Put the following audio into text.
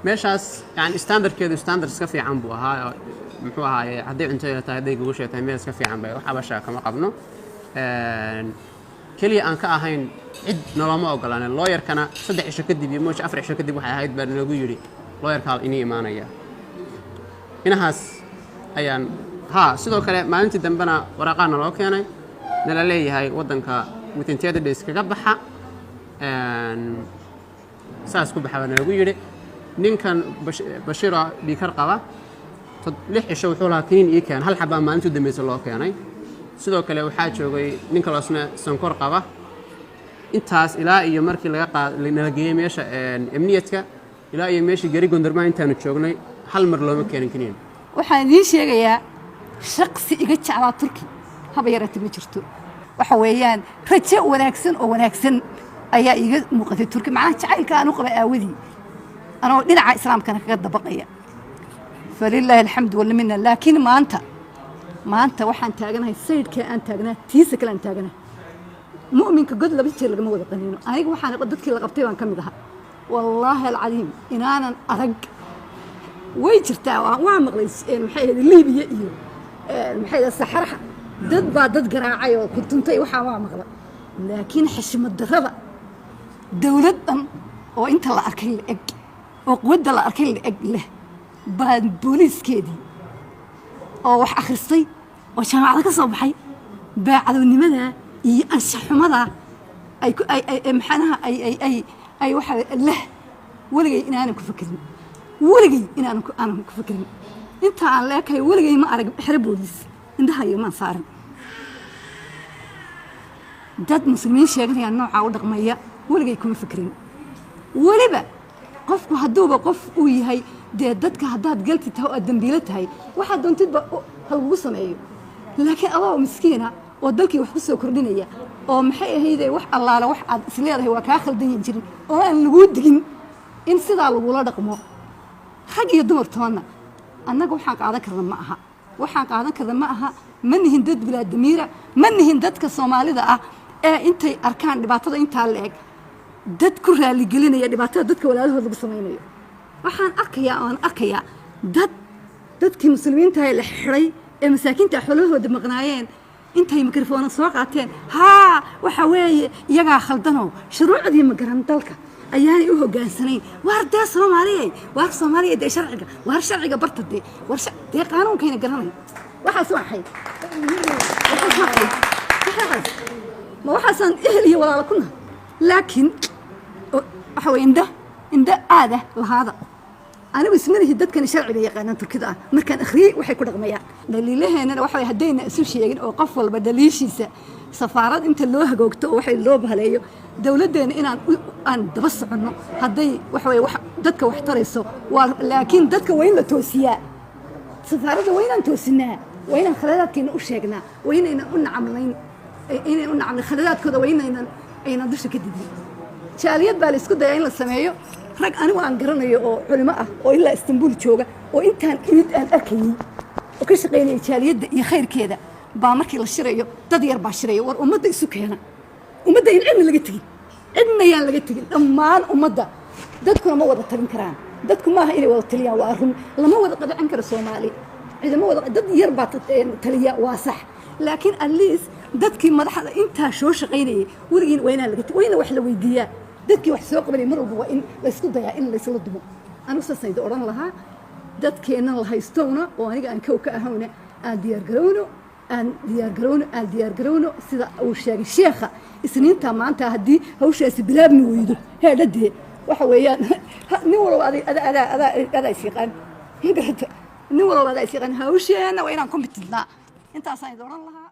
meeshaas yani standardkeedu standard iska fiican buu ahaa muxuu ahaayey haddii cuntada tahay hadday gogosha tahay meel iska fiican bay wax abasha kama qabno kaliya aan ka ahayn cid noloma ogolaane looyarkana 3 cisho kadib iyo 4 cisho kadib waxay ahayd baa nagu yiri looyarka inii imaanaya inahaas ayaan sidoo kale maalintii dambena waraaqana loo keenay nala leeyahay wadanka within 30 days kaga baxa saas ku baxaa nagu yiri ninkan Bashira Bikar qaba 6 cisho wuxuu lahaa kaniin ii keen hal xabaa maalintii dambeysay loo keenay sidoo kale waxaa joogay nin kaleasna sankor qaba intaas ilaa iyo markii laga geeyay meesha amniyadka ilaa iyo meeshii gari gondarma intaanu joognay hal mar looma keenin kaniin waxaan idin sheegayaa shaqsi iga jeclaa Turki haba yaraatay ma jirto waxa weeyaan rajo wanaagsan ayaa iga muuqatay Turki macnaha jacaylka aanu qaba aawadii anoo dhinaca islaamkana kaga dabaqaya falillahi alhamdu wal minna laakiin maanta waxaan taaganahay saydka aan taagnaa tiisa kale aan taagnaa mu'minka god laba jeer laga wada qaniino aniga waxaan dadkii la qabtay baan kamid ahaa wallahi alcadiim inaanan arag way jirtaa waan maqlay maxay ahayd Liibiya iyo maxay ahayd Saxaraha dad garaacay oo ku tuntay waxa waa maqlay laakiin xishmad darrada dawladdan oo inta la arkay la eg oo quwadda la arkay la eg leh baan booliiskeedii oo wax akhristay oo jaamacada ka soo baxay baacadnimada iyo anshaxumada ay waxa leh waligay inaanan ku fakirin inta aan leekay waligay ma arag xire booliis indaha iyo ma saaran dad muslimiin sheeganaya nooca u dhaqmaya waligay kuma fakirin waliba qofku haduuba qof uu yahay dadka hadaad galti tahay oo dambiilo tahay waxa doontidba halgu sameeyo laakiin adoo miskiina oo dalkii wax ku soo kordhinaya oo maxay ahayd wax allaala wax aad isleedahay waa ka khaldan jirin oo aan lagu digin in sidaa lagu la dhaqmo rag iyo dumar toona annaga waxaan qaadan karna ma aha ma nihin dad bilaadamiira ma nihin dadka Soomaalida ah ee intay arkaan dhibaatada inta leeg dad ku raali gelinaya dhibaatada dadka walaalahooda lagu sameeyo waxaan arkayaa dadkii muslimiinta ay la xiray ee masaakiinta xoolahooda maqnaayeen intay mikrofoon soo qaateen waxa weeye iyaga khaldano shuruucdii ma garan dalka ayaanay u hogaansanayn waarda Soomaaliyeed ee sharciga bartade qaanuunkayna garanay waxaas waxay ma waxaasan ehliya walaal kuna laakiin waxa weeye inda aada lahaada anigu ismadahi dadkan sharciga yaqaanaan Turkida markaan akhriyay waxay ku dhaqmayaan daliilaheena waxa hadayna isu sheegin oo qof walba daliishiisa safaarad inta loo hagoogto oo waxay loo bahaleeyo dawladeena inaan daba socono haday waxa dadka wax tarayso laakiin dadka weyn la toosiyaa safaarada weynaan toosinaa weynaan khaladaadkeena u sheegnaa weynayna u nacamlayn khaladaadkooda weynayna ayna dusha ka didin jaaliyad baa la isku dayay in la sameeyo rag anigu aan garanayo oo culimo ah oo ilaa Istanbul jooga oo intaan imid aan arkayay oo ka shaqeynay jaaliyadda iyo khayrkeeda baa markii la shirayo dad yar baa shirayo war ummadda isu keena ummadda in cilmi laga tagin cidna yaan laga tagin dhammaan ummadda dadkuna ma wada talin karaan dadku maaha inay wada taliyaan waa run lama wada qadacin karo Soomaali cidama wada dad yar baa taliya waa sax laakiin at least dadkii madaxda inta soo shaqeynayay warigiin wayna laga wayna wax la weydiiyaa dadkii wax soo qabanay mar walba waa in la isku dayaa in la isla dumo anu saasayda oran lahaa dadkeena la haystoona oo aniga aan ka ahawna aan diyaar garowno sida uu sheegay sheekha isniinta maanta hadii hawshaasi bilaabmi weydo heedadee waxa weeyaan nin walba ada isaqaan nin walba ada isaqaan hawsheena waa inaan ku mitidnaa intaas ay oran lahaa